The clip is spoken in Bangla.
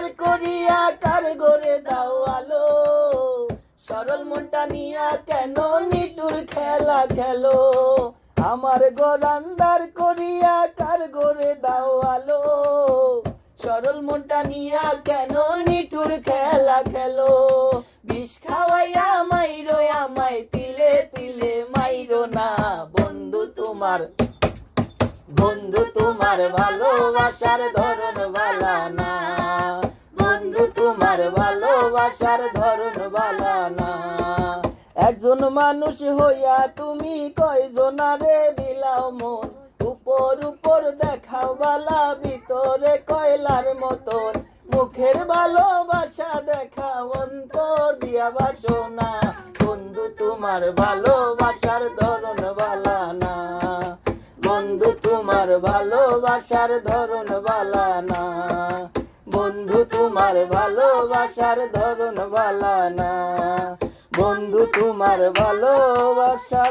আন্ধার করিয়া কার গরে দাও আলো, সরল মনটা নিয়া কেন নিটুর খেলা খেলো। আমার ঘর আন্ধার করিয়া কার গরে দাও আলো, সরল মনটা নিয়া কেন নিটুর খেলা খেলো। বিষ খাওয়াইয়া মাইরো আমায় তিলে তিলে মাইরো না, বন্ধু তোমার ভালোবাসার ধরন ভালা না, বন্ধু তোমার ভালোবাসার ধরন ভালা না। একজন মানুষ হইয়া তুমি কয়জনারে বিলাও মন, উপর উপর দেখাও বালা ভিতরে কয়লার মতন। মুখের ভালোবাসা দেখাও অন্তর দিয়া বাসনা, বন্ধু তোমার ভালোবাসার ধরন ভালা না, বন্ধু তোমার ভালোবাসার ধরন ভালা না, বন্ধু তোমার ভালোবাসার ধরন ভালা না, বন্ধু তোমার ভালোবাসা।